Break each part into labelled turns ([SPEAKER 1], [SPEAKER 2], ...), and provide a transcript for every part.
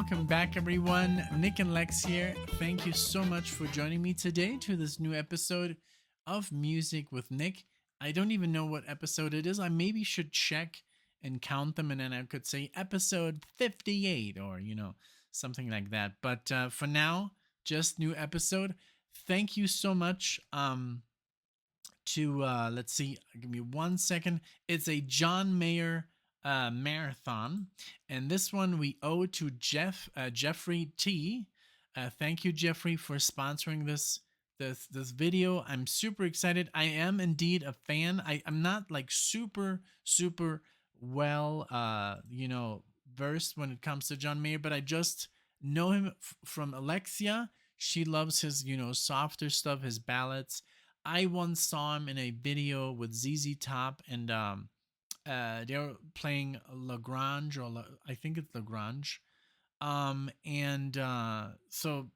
[SPEAKER 1] welcome back, everyone. Nick and Lex here. Thank you so much for joining me today to this new episode of Music with Nick. I don't even know what episode it is. I maybe should check and count them, and then I could say episode 58 or, something like that. But for now, just new episode. Thank you so much. To let's see, give me 1 second. It's a John Mayer marathon, and this one we owe to Jeffrey T. Thank you, Jeffrey, for sponsoring this video. I'm super excited. I am indeed a fan. I'm not like super well versed when it comes to John Mayer, but I just know him from Alexia. She loves his softer stuff, his ballads. I once saw him in a video with ZZ Top, and they're playing Lagrange, or I think it's Lagrange. And so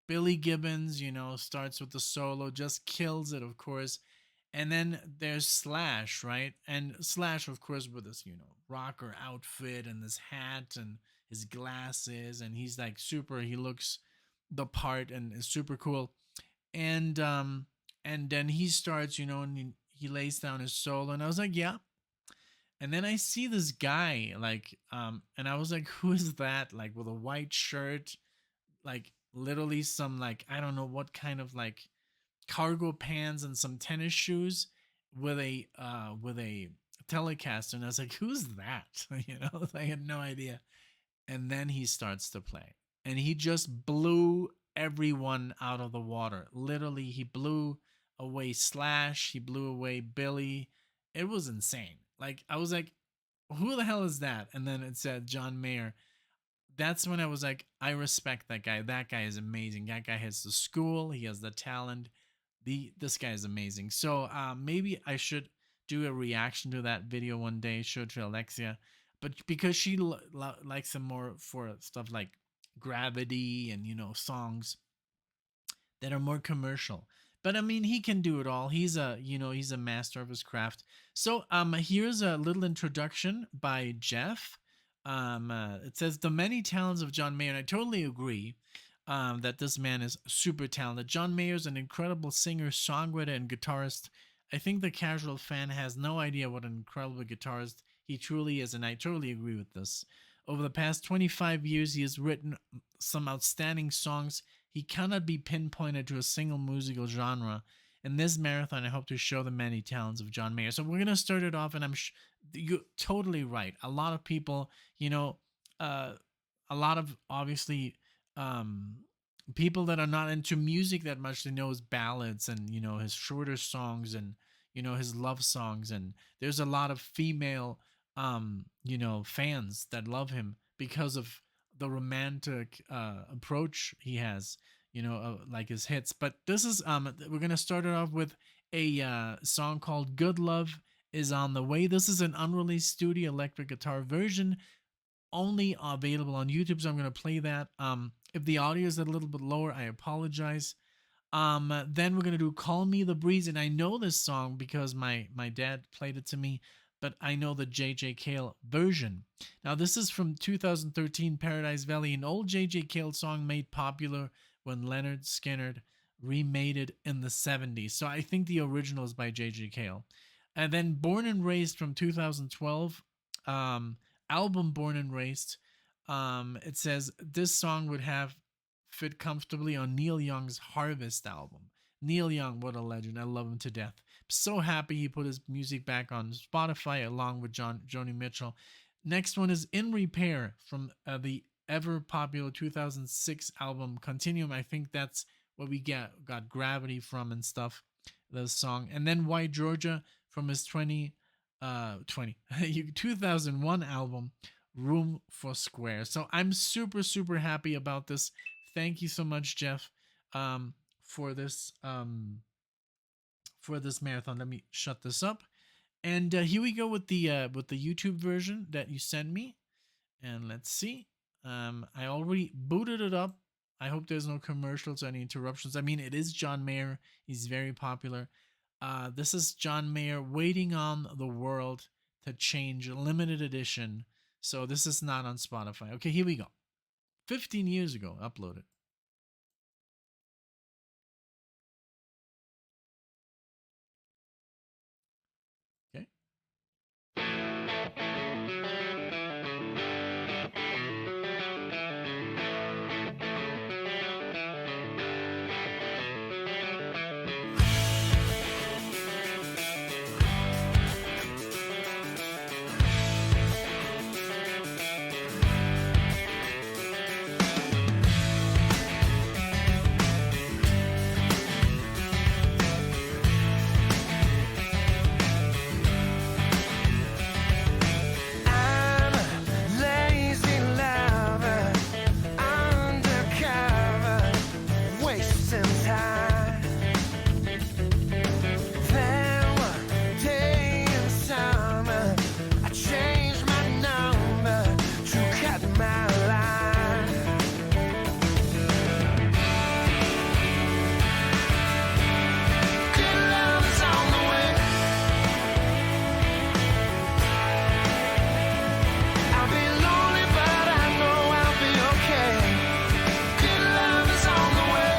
[SPEAKER 1] Billy Gibbons, starts with the solo, just kills it, of course. And then there's Slash, right? And Slash, of course, with this, rocker outfit and this hat and his glasses, and he's like he looks the part and is super cool. And then he starts, and he lays down his solo, and I was like, yeah. And then I see this guy, like, and I was like, who is that? Like, with a white shirt, like, literally some, like, I don't know what kind of, like, cargo pants and some tennis shoes with a Telecaster. And I was like, who's that? I had no idea. And then he starts to play, and he just blew everyone out of the water. Literally, he blew away Slash, he blew away Billy. It was insane. Like, I was like, who the hell is that? And then it said John Mayer. That's when I was like, I respect that guy. That guy is amazing. That guy has the school, he has the talent. This guy is amazing. So maybe I should do a reaction to that video one day, show it to Alexia. But because she likes him more for stuff like Gravity and songs that are more commercial. But I mean, he can do it all. He's a master of his craft. So here's a little introduction by Jeff. It says the many talents of John Mayer, and I totally agree that this man is super talented. John Mayer is an incredible singer, songwriter, and guitarist. I think the casual fan has no idea what an incredible guitarist he truly is, and I totally agree with this. Over the past 25 years, he has written some outstanding songs. He cannot be pinpointed to a single musical genre. In this marathon, I hope to show the many talents of John Mayer. So we're going to start it off, and you're totally right. A lot of people, a lot of, obviously, people that are not into music that much, they know his ballads and, his shorter songs and, his love songs. And there's a lot of female fans that love him because of the romantic approach he has, like his hits. But this is we're gonna start it off with a song called "Good Love Is on the Way." This is an unreleased studio electric guitar version, only available on YouTube. So I'm gonna play that. If the audio is a little bit lower, I apologize. Then we're gonna do "Call Me the Breeze," and I know this song because my dad played it to me, but I know the J.J. Cale version. Now, this is from 2013, Paradise Valley, an old J.J. Cale song made popular when Leonard Skinner remade it in the 70s. So I think the original is by J.J. Cale. And then Born and Raised from 2012, album Born and Raised. It says this song would have fit comfortably on Neil Young's Harvest album. Neil Young, what a legend. I love him to death. So happy he put his music back on Spotify along with Joni Mitchell. Next one is In Repair from the ever popular 2006 album Continuum. I think that's what we got Gravity from and stuff, the song. And then White Georgia from his 2001 album Room for Square. So I'm super happy about this. Thank you so much, Jeff, for this marathon. Let me shut this up, and here we go with the YouTube version that you sent me. And let's see. I already booted it up. I hope there's no commercials or any interruptions. I mean, it is John Mayer. He's very popular. This is John Mayer, Waiting on the World to Change, limited edition. So this is not on Spotify. Okay, here we go. 15 years ago, uploaded. Okay.
[SPEAKER 2] I'm a lazy lover, undercover, wasting time. Then one day in summer, I changed my number to cut my line. Good love is on the way. I'll be lonely, but I know I'll be okay. Good love is on the way.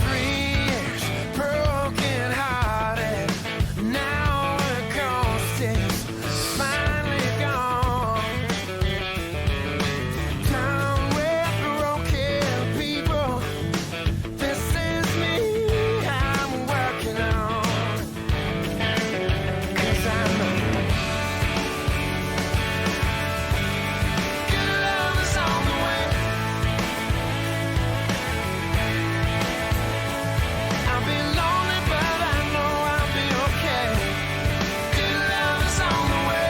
[SPEAKER 2] 3 years broken hearted. Now the ghost is finally gone. Down with broken people. This is me I'm working on. 'Cause I know good love is on the way. I'll be lonely, but I know I'll be okay. Good love is on the way.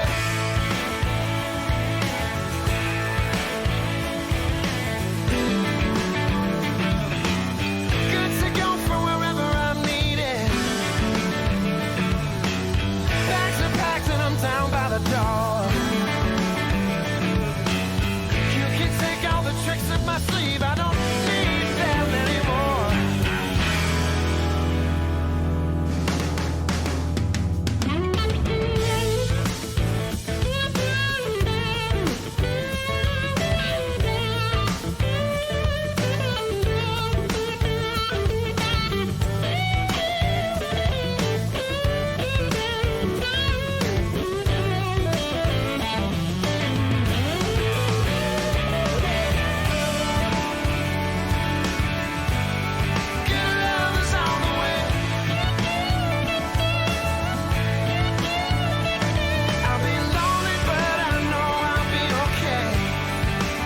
[SPEAKER 2] Good to go for wherever I'm needed. Bags are packed and I'm down by the door. You can take all the tricks up my sleeve. I don't need them anymore. Good love is on the way. I'll be lonely, but I know I'll be okay.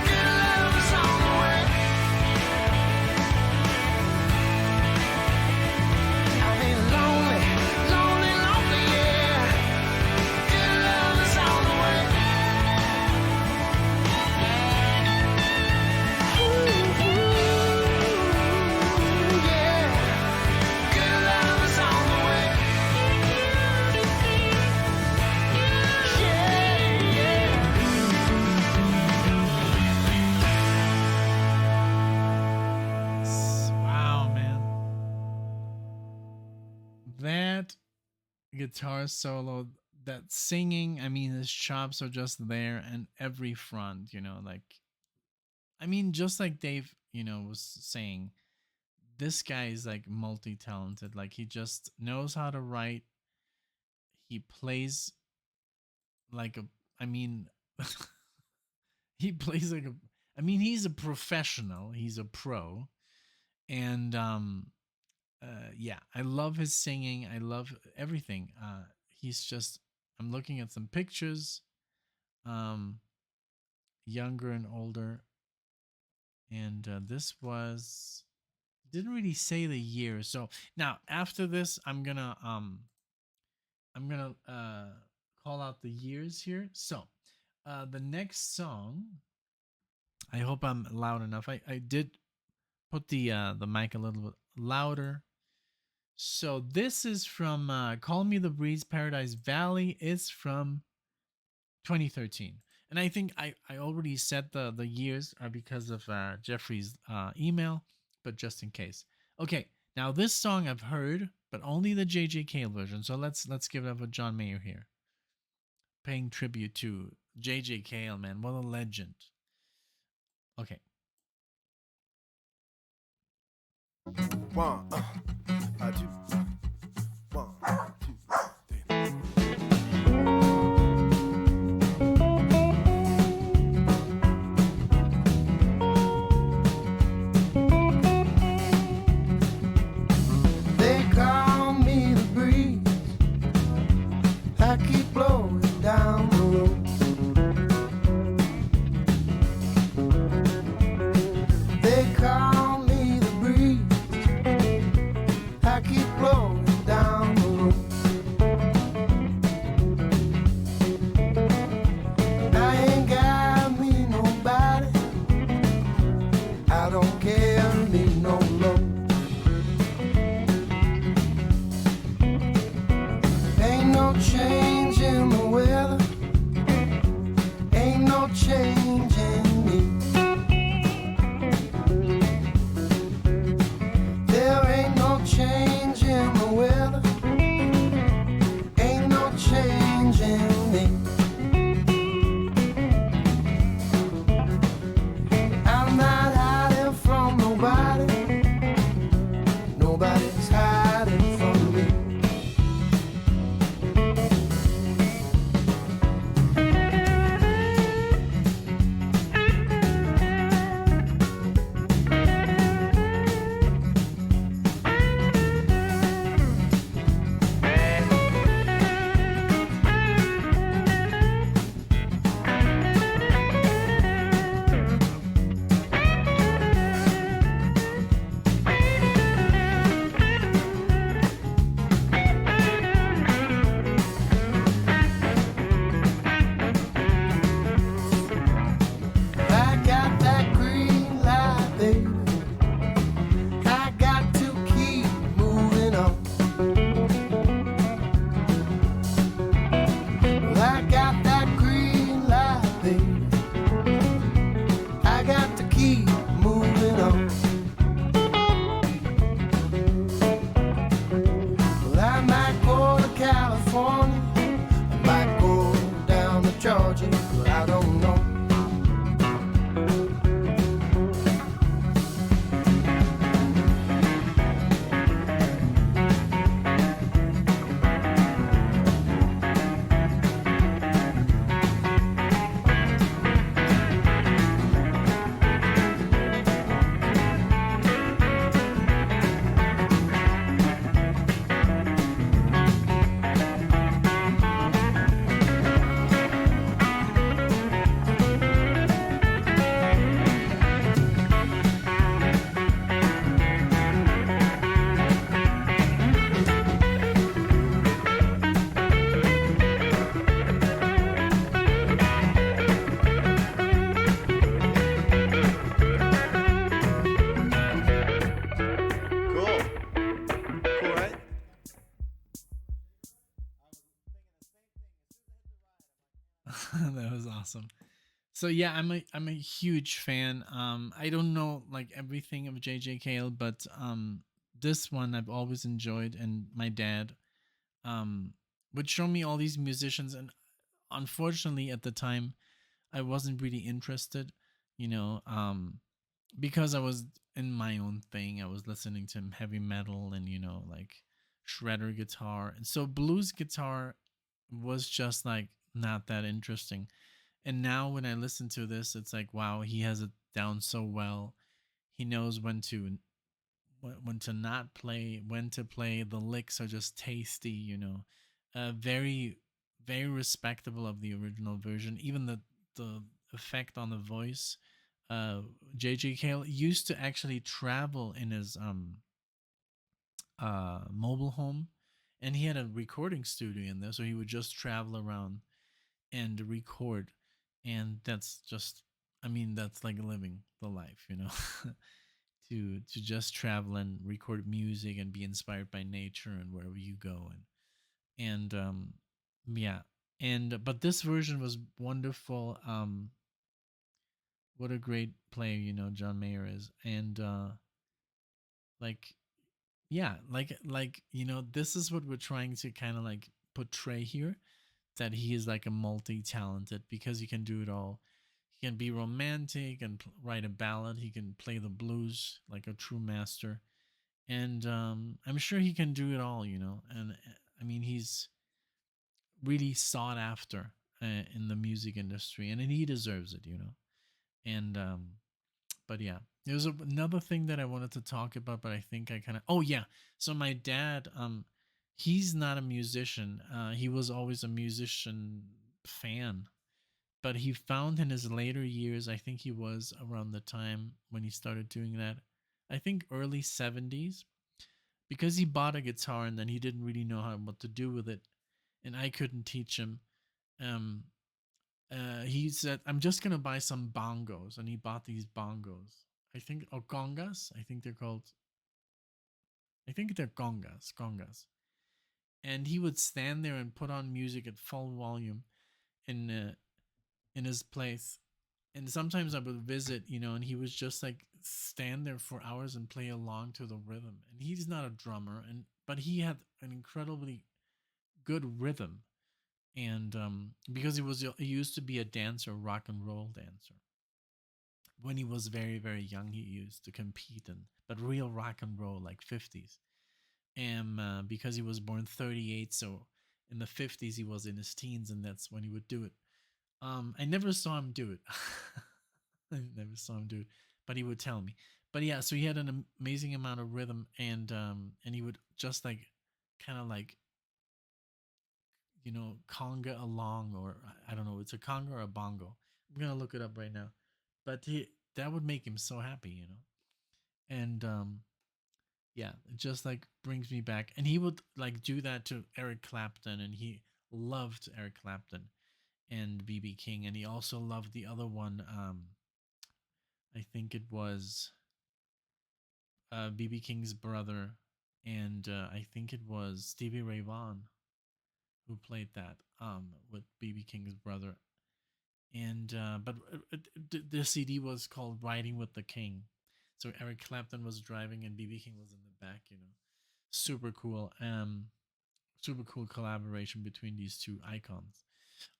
[SPEAKER 2] Good love is on the way. I'll be lonely, lonely, lonely, yeah. Good love is on the way. Ooh, yeah. Good love is on the way. Yeah, yeah.
[SPEAKER 1] Wow, man. That guitar solo, that singing, I mean, his chops are just there and every front, like, I mean, just like Dave, was saying, this guy is like multi talented. Like, he just knows how to write. He plays like a, I mean, he plays like a, I mean, he's a professional, he's a pro. And, yeah, I love his singing. I love everything. He's just, I'm looking at some pictures, um, younger and older. And this was, didn't really say the year. So now after this, I'm gonna call out the years here. So the next song, I hope I'm loud enough. I did put the mic a little bit louder. So this is from Call Me the Breeze, Paradise Valley. It's from 2013. And I think I already said the years are because of Jeffrey's email, but just in case. Okay, now this song I've heard, but only the JJ Cale version. So let's give it up with John Mayer here. paying tribute to JJ Cale, man. What a legend. Okay.
[SPEAKER 2] One, two, one, two, three. They call me the breeze. I keep blowing down the road. They call me the breeze. I keep blowing down the road. I ain't got me nobody. I don't care me no love. Ain't no change in the weather. Ain't no change in me. There ain't no change in the weather. Ain't no change in me. I'm not hiding from nobody. Nobody's hiding from me. I got that green light, baby. I got to keep moving on. Well, I got that green light, baby. I got to keep moving on. Well, I might go to California. I might go down to Georgia. Well, I don't know. Cool. Cool, right?
[SPEAKER 1] That was awesome. So yeah, I'm a huge fan. I don't know like everything of JJ Cale, but this one I've always enjoyed, and my dad um would show me all these musicians, and unfortunately at the time I wasn't really interested, you know, because I was in my own thing. I was listening to heavy metal and like shredder guitar, and so blues guitar was just like not that interesting. And now when I listen to this, it's like wow, he has it down so well. He knows when to not play, when to play. The licks are just tasty, very very respectable of the original version. Even the effect on the voice. JJ Cale used to actually travel in his mobile home, and he had a recording studio in there, so he would just travel around and record. And that's just, I mean, that's like living the life, to just travel and record music and be inspired by nature and wherever you go. And yeah. And but this version was wonderful. What a great player, John Mayer is. And like, yeah, like this is what we're trying to kind of like portray here. that he is like a multi-talented because he can do it all. He can be romantic and write a ballad. He can play the blues like a true master, and I'm sure he can do it all. And I mean, he's really sought after in the music industry, and he deserves it. And but yeah, there was another thing that I wanted to talk about, but I think I kind of. Oh yeah, so my dad, he's not a musician. He was always a musician fan, but he found in his later years, I think he was around the time when he started doing that, I think early 70s, because he bought a guitar and then he didn't really know what to do with it, and I couldn't teach him. Um, he said, "I'm just gonna buy some bongos," and he bought these bongos. I think, or congas. I think they're called. I think they're congas. And he would stand there and put on music at full volume in in his place. And sometimes I would visit, and he was just like stand there for hours and play along to the rhythm. And he's not a drummer, but he had an incredibly good rhythm. And because he used to be a dancer, rock and roll dancer. When he was very very young, he used to compete in, but real rock and roll like 50s. And because he was born 38, so in the 50s he was in his teens, and that's when he would do it. I never saw him do it. I never saw him do it, but he would tell me. But yeah, so he had an amazing amount of rhythm, and he would just like kind of like conga along, or I don't know, it's a conga or a bongo. I'm gonna look it up right now, but that would make him so happy. And yeah, it just like brings me back. And he would like do that to Eric Clapton, and he loved Eric Clapton and BB King, and he also loved the other one. I think it was BB King's brother, and I think it was Stevie Ray Vaughan who played that with BB King's brother. And but the CD was called "Riding with the King." So Eric Clapton was driving and BB King was in the back. Super cool. Super cool collaboration between these two icons.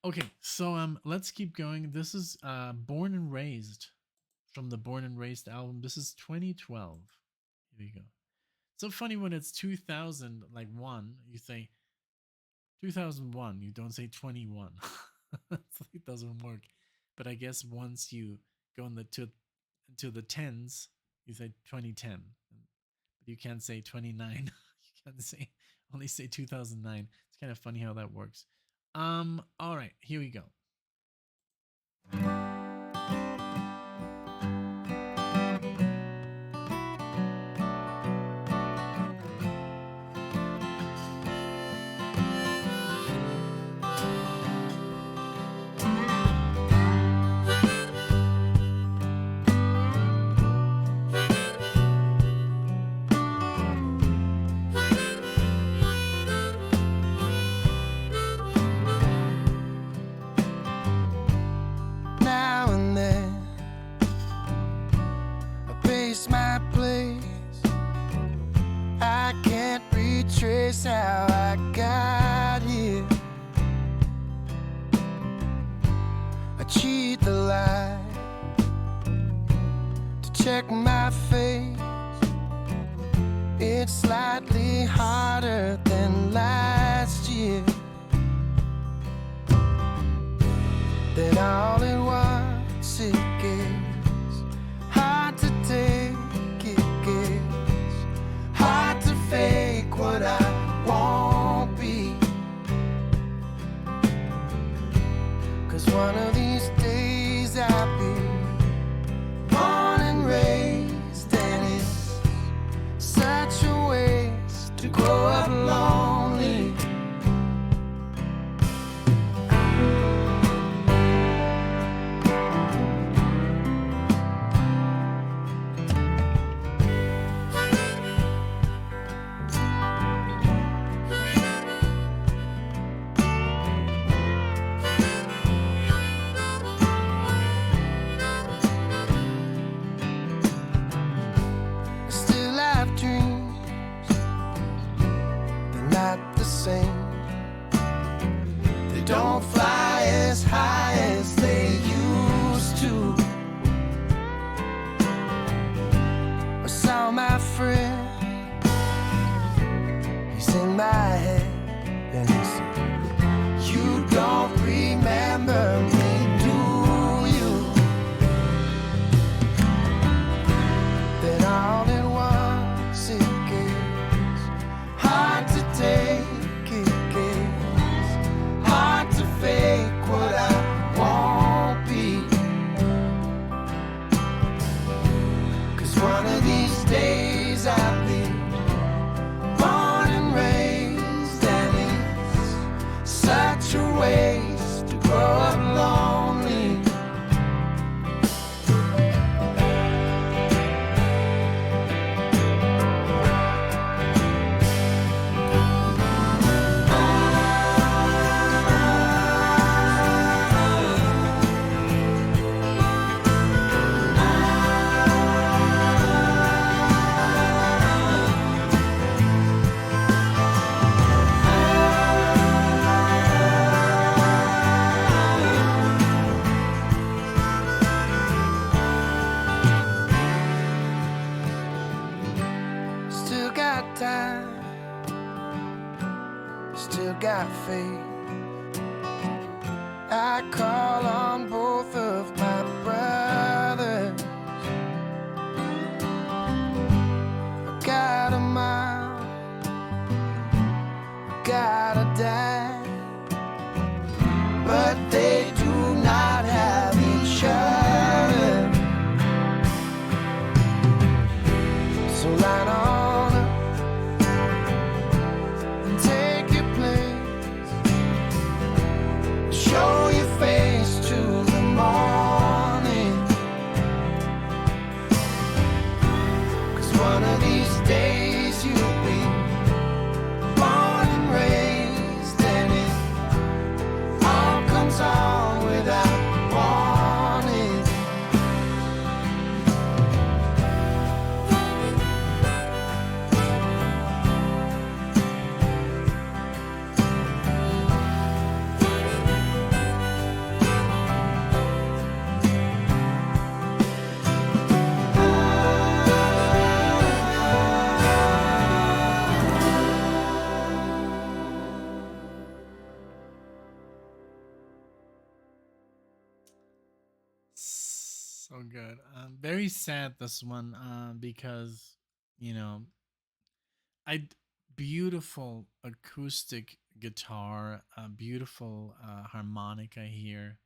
[SPEAKER 1] Okay, so let's keep going. This is Born and Raised from the Born and Raised album. This is 2012. Here we go. So funny when it's 2000, like one, you say 2001. You don't say 21. It doesn't work. But I guess once you go into the tens, you say 2010. But you can't say 29. You can't say only say 2009. It's kind of funny how that works. All right, here we go.
[SPEAKER 2] Now and then I pace my place. I can't retrace how I got here. I cheat the light to check my face. It's slightly harder than last year. Then all at once it gets hard to take. It gets hard to fake what I won't be. 'Cause one of these days I'll be born and raised, and it's such a waste to grow up lonely. Still have dreams, they're not the same. They don't fly as high as they used to. I saw my friend, he's in my head, and he said, you don't remember me, do you? Then all at once it gets hard to take, it gets hard to fake what I won't be. 'Cause one of these days I'll be born and raised, and it's such a waste to grow up lonely. Still got time, still got faith. I call on both of my brothers. I got a mom, got a dad, but they do not have each other. So line on up and take your place. Show your face to the morning. 'Cause one of these days you'll be born and raised, and it all comes on without warning.
[SPEAKER 1] So good. Very sad this one, because you know, I beautiful acoustic guitar, beautiful harmonic. I hear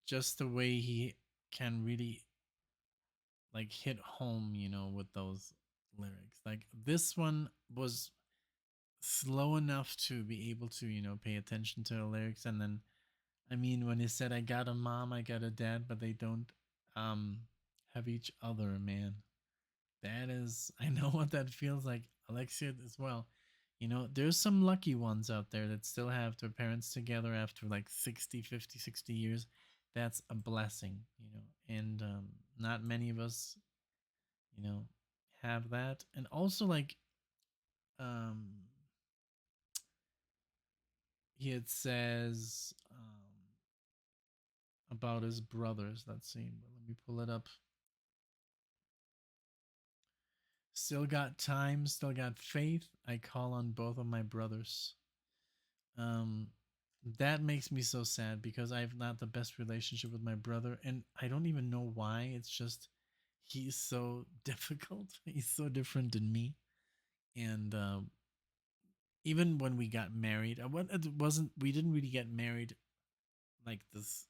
[SPEAKER 1] just the way he can really like hit home, with those lyrics. Like this one was slow enough to be able to, pay attention to the lyrics. And then, I mean, when he said, I got a mom, I got a dad, but they don't um have each other, man. That is, I know what that feels like. Alexia as well. There's some lucky ones out there that still have their parents together after like 60, 50, 60 years. That's a blessing, and not many of us, you know, have that. And also, like, um, it says about his brothers. Let's see. Let me pull it up. Still got time, still got faith. I call on both of my brothers. Um, that makes me so sad because I have not the best relationship with my brother, and I don't even know why. It's just he's so difficult. He's so different than me, and even when we got married, it wasn't. We didn't really get married like this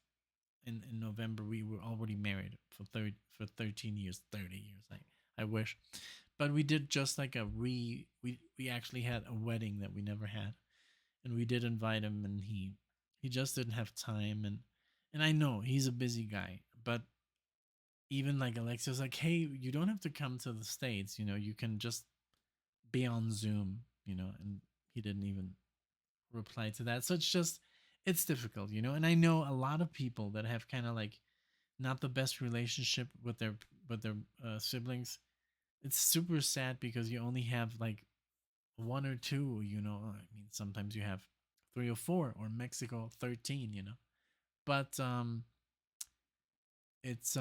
[SPEAKER 1] in November. We were already married for 13 years, 30 years. I wish, but we did just like we actually had a wedding that we never had, and we did invite him, and he just didn't have time, and I know he's a busy guy, but even like Alexia was like, hey, you don't have to come to the States, you can just be on Zoom, and he didn't even reply to that. So it's difficult, and I know a lot of people that have kind of like not the best relationship with their siblings. It's super sad because you only have like one or two, I mean, sometimes you have 304 or Mexico 13, you know. But it's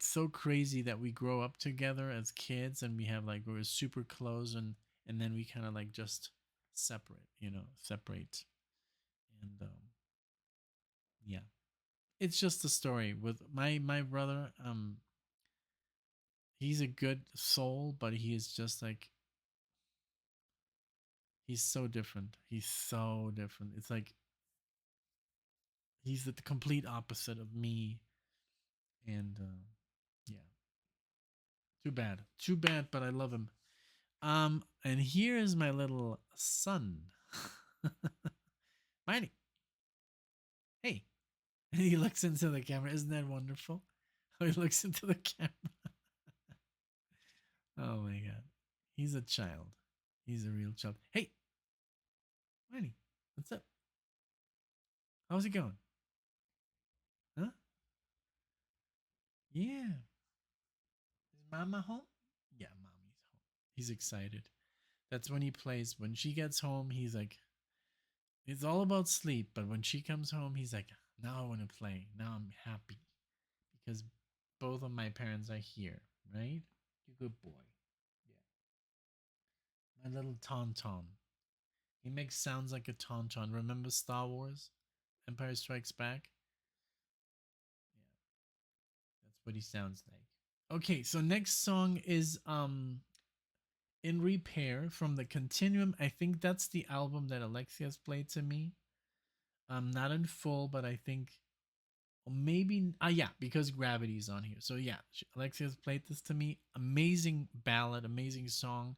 [SPEAKER 1] so crazy that we grow up together as kids and we have like we're super close and then we kind of like just separate, you know, separate. And yeah. It's just a story with my brother. He's a good soul, but he is just like he's so different. He's so different. It's like he's the complete opposite of me. And yeah, too bad, too bad. But I love him. And here is my little son, Miney. Hey, and he looks into the camera. Isn't that wonderful? How he looks into the camera. Oh my god, he's a child. He's a real child. Hey, Miney, what's up? How's it going? Huh? Yeah. Is Mama home? Yeah, Mommy's home. He's excited. That's when he plays. When she gets home, he's like, it's all about sleep. But when she comes home, he's like, now I want to play. Now I'm happy because both of my parents are here, right? You good boy. Yeah. My little tauntaun. He makes sounds like a tauntaun. Remember Star Wars? Empire Strikes Back? Yeah, that's what he sounds like. Okay, so next song is In Repair from the Continuum. I think that's the album that Alexia's played to me. Not in full, but I think maybe yeah, because Gravity's on here. So yeah, Alexia's played this to me. Amazing ballad, amazing song.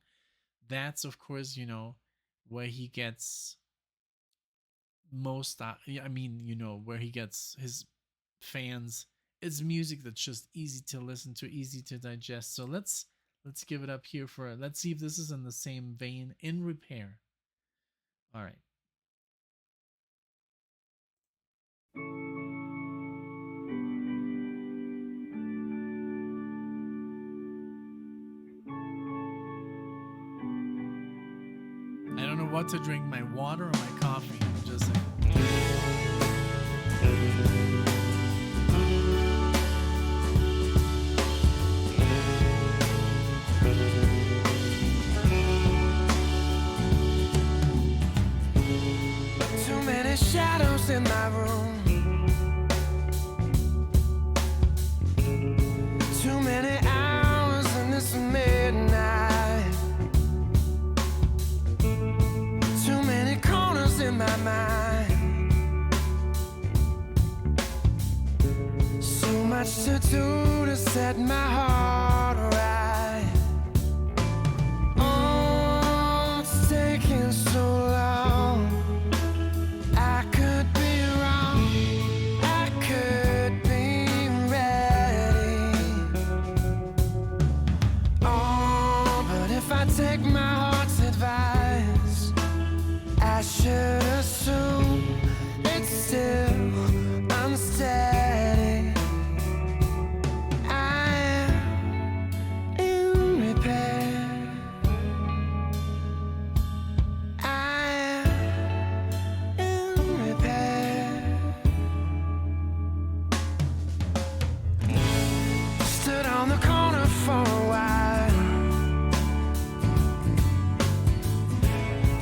[SPEAKER 1] That's of course, you know, where he gets most I mean, you know, where he gets his fans. It's music that's just easy to listen to, easy to digest. So let's give it up here for let's see if this is in the same vein. In Repair. All right. I don't know what to drink, my water or my coffee. I'm just like,
[SPEAKER 2] 'Too many shadows in my room. Too many hours in this midnight. Too many corners in my mind. So much to do to set my heart right. Oh, it's taking so long. I could be wrong. I could be ready. Oh, but if I take my heart's advice, I should assume it's still unsteady. I am in repair. I am in repair. Stood on the corner for a while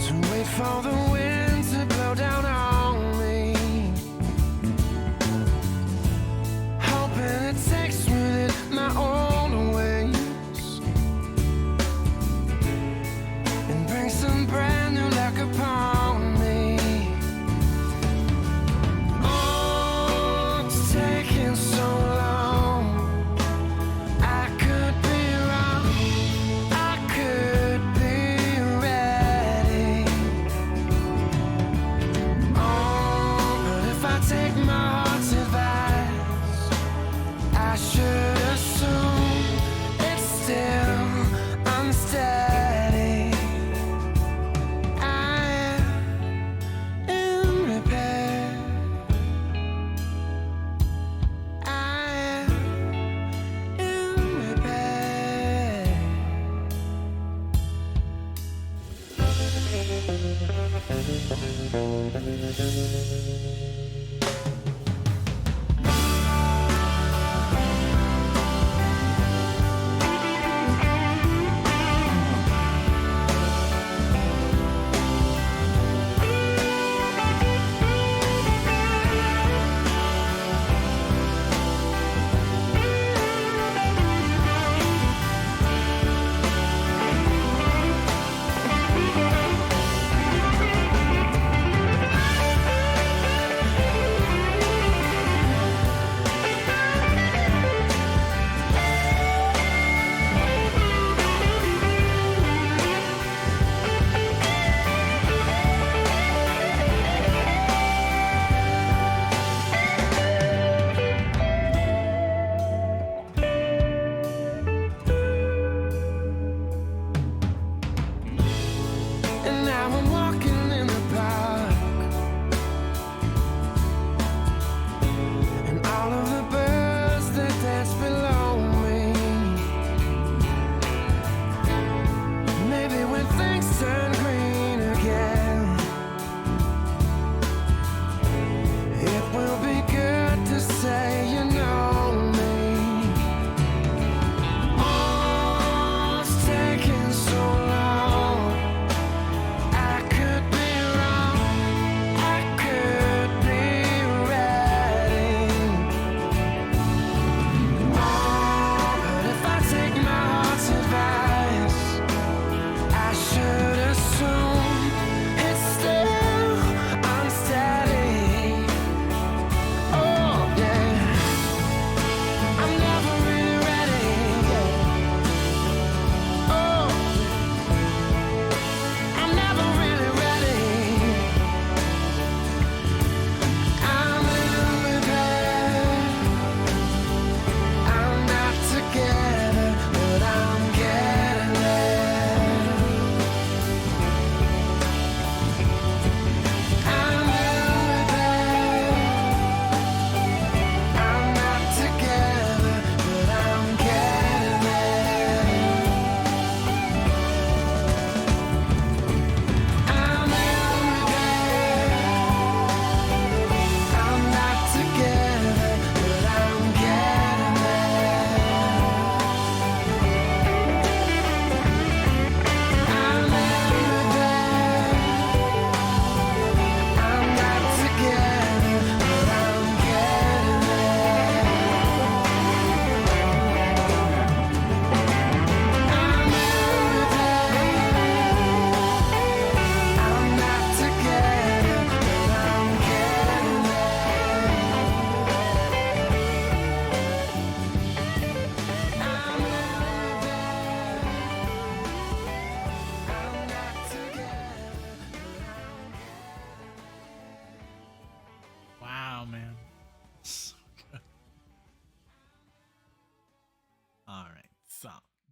[SPEAKER 2] to wait for the wind to blow down on me, hoping it takes with it my own ways and brings some brand new luck upon me. Oh, it's taking so long. I could be wrong. I could be ready. Oh, but if I take my heart's advice, I should assume it's still unsteady. I am in repair. I am in repair.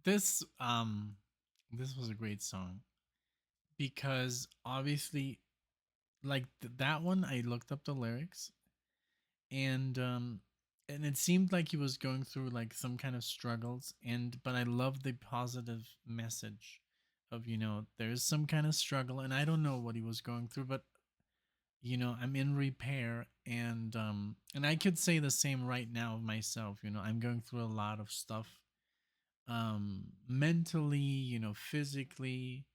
[SPEAKER 1] this this was a great song because obviously like that one I looked up the lyrics and it seemed like he was going through like some kind of struggles and but I love the positive message of there's some kind of struggle and I don't know what he was going through but I'm in repair and I could say the same right now of myself. I'm going through a lot of stuff mentally, physically,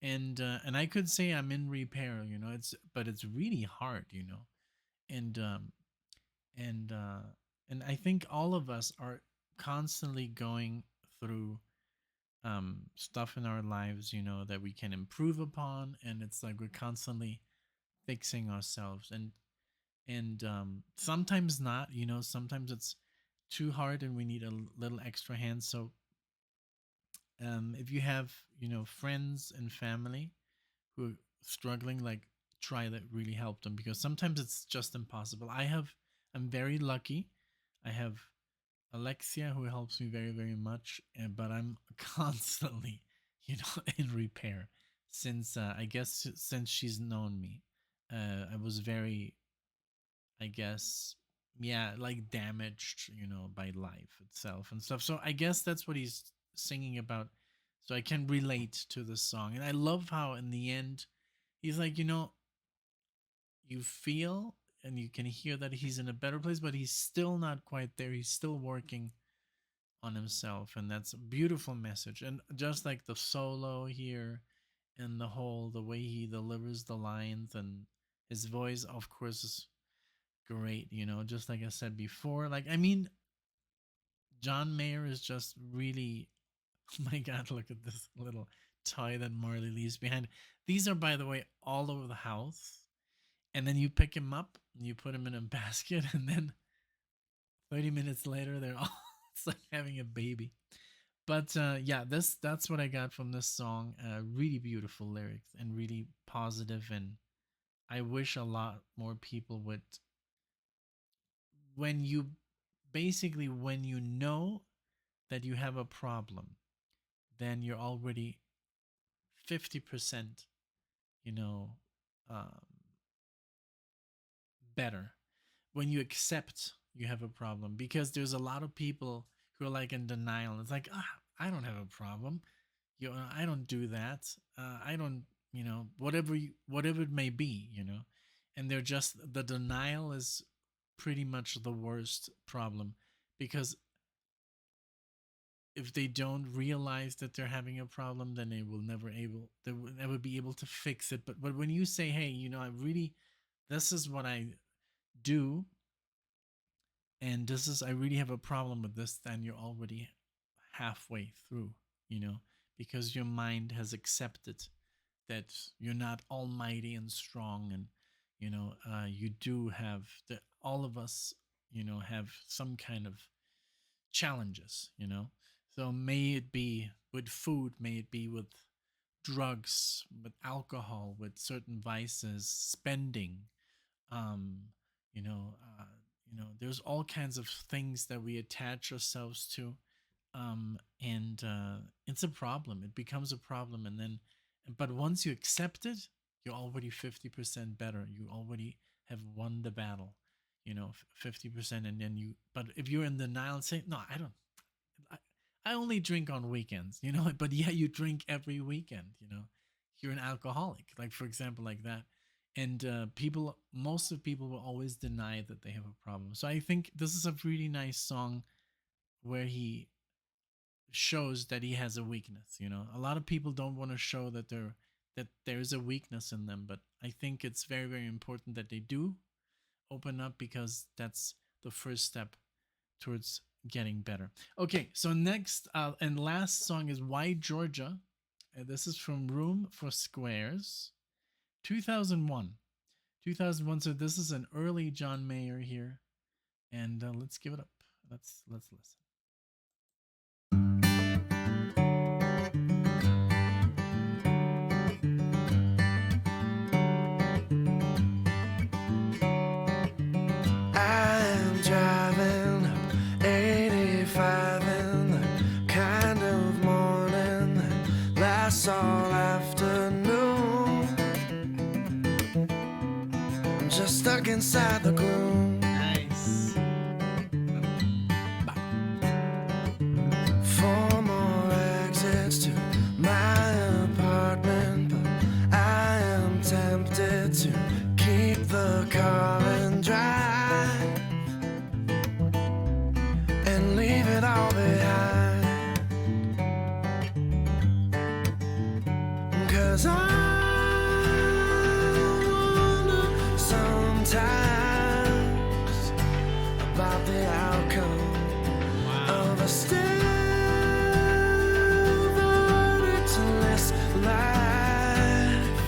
[SPEAKER 1] and I could say I'm in repair. It's really hard. And and uh and I think all of us are constantly going through stuff in our lives, that we can improve upon, and it's like we're constantly fixing ourselves and sometimes not, sometimes it's too hard and we need a little extra hand. So if you have friends and family who are struggling, like try to really help them because sometimes it's just impossible. I'm very lucky. I have Alexia who helps me very very much, but I'm constantly in repair since I guess since she's known me. I was very, I guess, yeah, like damaged, by life itself and stuff. So I guess that's what he's singing about. So I can relate to the song. And I love how in the end he's like, you feel and you can hear that he's in a better place, but he's still not quite there. He's still working on himself. And that's a beautiful message. And just like the solo here and the way he delivers the lines and his voice, of course, is great, just like I said before. Like, I mean, John Mayer is just really, oh my God, look at this little toy that Marley leaves behind. These are, by the way, all over the house. And then you pick him up and you put him in a basket, and then 30 minutes later, they're all it's like having a baby. But yeah, that's what I got from this song. Really beautiful lyrics and really positive, and I wish a lot more people would when you basically when you know that you have a problem, then you're already 50%, you know, um, better when you accept you have a problem because there's a lot of people who are like in denial. It's like, I don't have a problem. I don't do that. I don't, whatever it may be, and they're just the denial is pretty much the worst problem because if they don't realize that they're having a problem, then they will never be able to fix it. But when you say, hey, I really, this is what I do, and I really have a problem with this, then you're already halfway through, because your mind has accepted that you're not almighty and strong, and you do have all of us, have some kind of challenges, so may it be with food, may it be with drugs, with alcohol, with certain vices, spending, um, you know, uh, there's all kinds of things that we attach ourselves to, and it's a problem. It becomes a problem, and then, but once you accept it, you're already 50% better. You already have won the battle, 50%, and then you. But if you're in denial and say, no, I don't. I, I only drink on weekends, but yeah, you drink every weekend, you're an alcoholic, like for example, like that. And most of people will always deny that they have a problem. So I think this is a really nice song where he shows that he has a weakness. A lot of people don't want to show that there's a weakness in them, but I think it's very very important that they do open up because that's the first step towards getting better. Okay, so next and last song is Why Georgia. This is from Room for Squares, 2001. 2001. So this is an early John Mayer here, and let's give it up. Let's listen.
[SPEAKER 2] I'm driving up 85 in the kind of morning just stuck inside the gloom.
[SPEAKER 1] Nice.
[SPEAKER 2] Four more exits to my apartment, but I am tempted to keep the car and drive and leave it all behind. 'Cause I wonder sometimes about the outcome of a still verdictless life.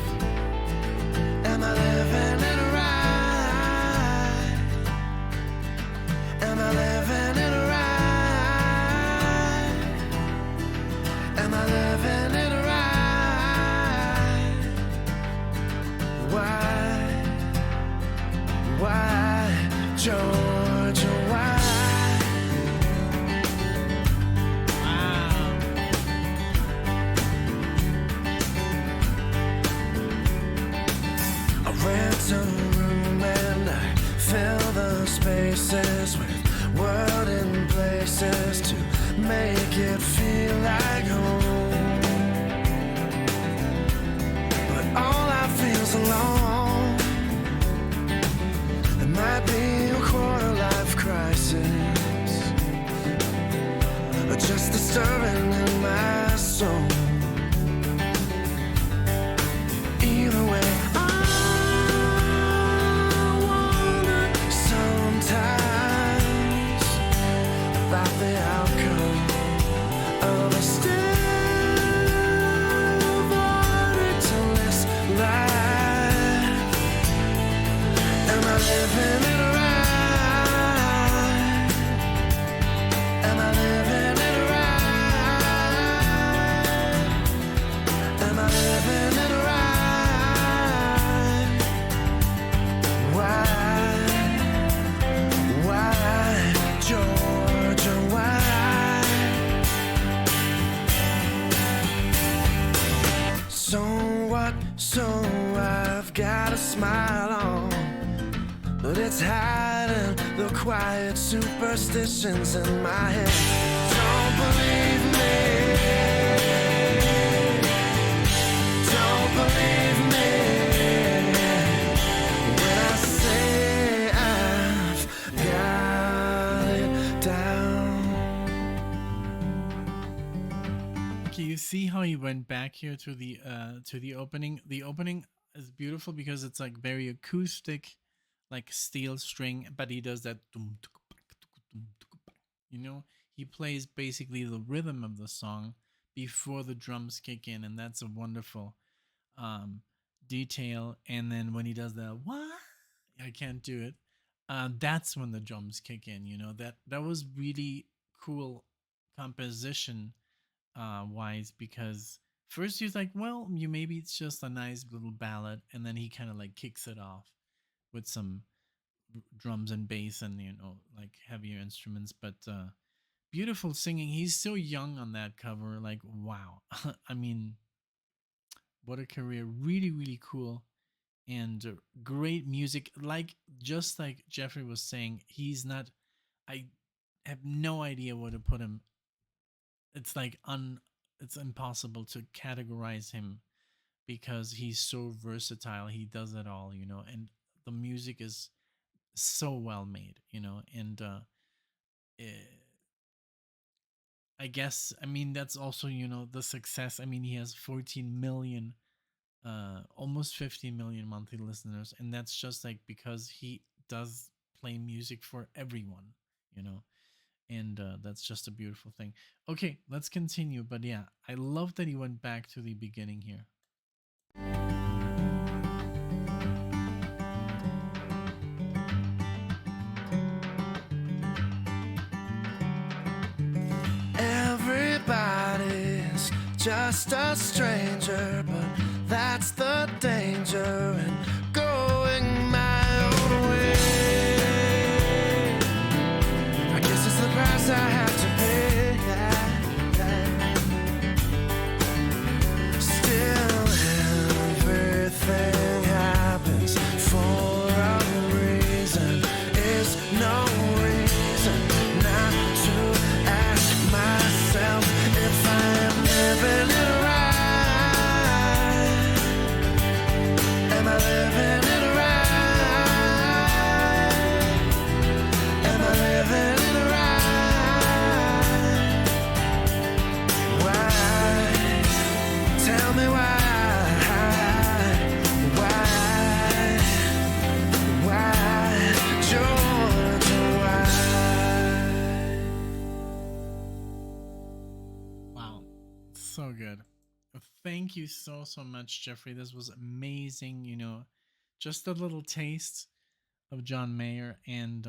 [SPEAKER 2] Am I living it right? Am I living it right? Am I living it right? Why, Georgia, why? I rent a room and I fill the spaces with word and places to make it feel like home. But all I feel's alone. It might be a quarter-life crisis, or just disturbing in my soul. Either way, I wonder sometimes about the outcome of a still verdictless life. Am I living it right? Am I living it right? Am I living it right? Why, Georgia, why? So what? So I've got a smile on, but it's hiding the quiet superstitions in my head. Don't believe me. Don't believe me when I say I've got it down.
[SPEAKER 1] Okay, you see how he went back here to the opening. The opening is beautiful because it's like very acoustic, like steel string, but he does that, you know, he plays basically the rhythm of the song before the drums kick in, and that's a wonderful detail. And then when he does the what, I can't do it, that's when the drums kick in, you know. That was really cool composition wise, because first he's like, well, you maybe it's just a nice little ballad, and then he kind of like kicks it off with some drums and bass and, you know, like heavier instruments. But beautiful singing. He's so young on that cover, like wow. I mean, what a career. Really, really cool. And great music. Like, just like Jeffrey was saying, he's not, I have no idea where to put him. It's like it's impossible to categorize him because he's so versatile. He does it all, you know, and the music is so well made, you know. And eh, I guess, I mean, that's also, you know, the success. I mean, he has 14 million, almost 50 million monthly listeners, and that's just like because he does play music for everyone, you know. And that's just a beautiful thing. Okay, let's continue. But yeah, I love that he went back to the beginning here.
[SPEAKER 2] Everybody's just a stranger, but that's the danger in going my own way. I guess it's the price I have to pay. Still, everything happens for a
[SPEAKER 1] thank you so much, Jeffrey. This was amazing. Just a little taste of John Mayer, and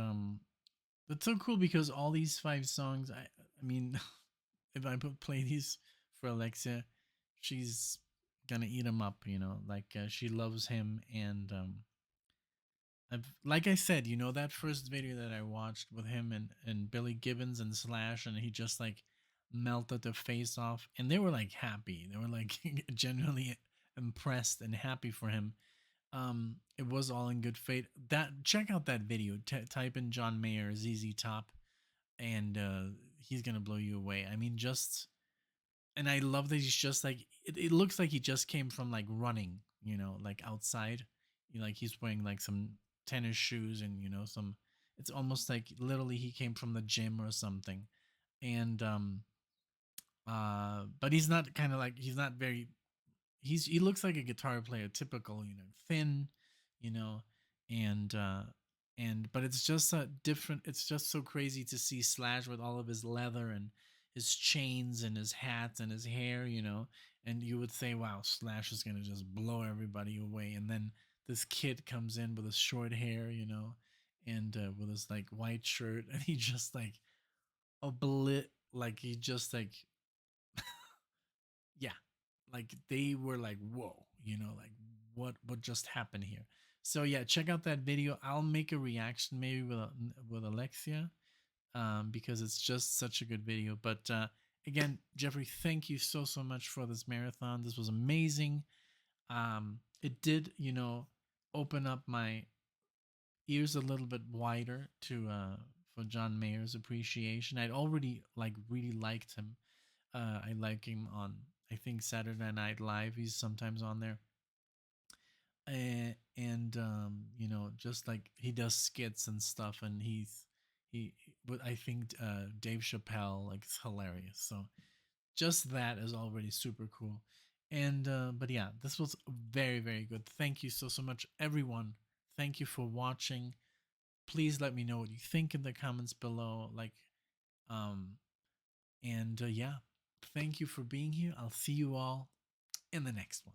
[SPEAKER 1] that's so cool because all these five songs. I mean, if I play these for Alexia, she's gonna eat them up. Like she loves him, and like I said, that first video that I watched with him and Billy Gibbons and Slash, and he just like melted their face off, and they were like happy. They were like genuinely impressed and happy for him. It was all in good faith. That check out that video. Type in John Mayer ZZ Top, and he's gonna blow you away. I mean, just and I love that he's just like it looks like he just came from like running, like outside. Like he's wearing like some tennis shoes and some. It's almost like literally he came from the gym or something, and but he's not kind of like he's not very he looks like a guitar player, typical, thin, you know, and but it's just a different. It's just so crazy to see Slash with all of his leather and his chains and his hat and his hair, and you would say, wow, Slash is gonna just blow everybody away, and then this kid comes in with his short hair, and with his like white shirt, and he just like like he just like yeah, like they were like whoa, like what just happened here. So yeah, check out that video. I'll make a reaction maybe with Alexia, because it's just such a good video. But again, Jeffrey, thank you so much for this marathon. This was amazing. It did open up my ears a little bit wider to for John Mayer's appreciation. I'd already like really liked him. I like him on, I think, Saturday Night Live. He's sometimes on there. And just like he does skits and stuff, and but I think Dave Chappelle like it's hilarious. So just that is already super cool. And but yeah, this was very good. Thank you so much, everyone. Thank you for watching. Please let me know what you think in the comments below. Like, um, and yeah, thank you for being here. I'll see you all in the next one.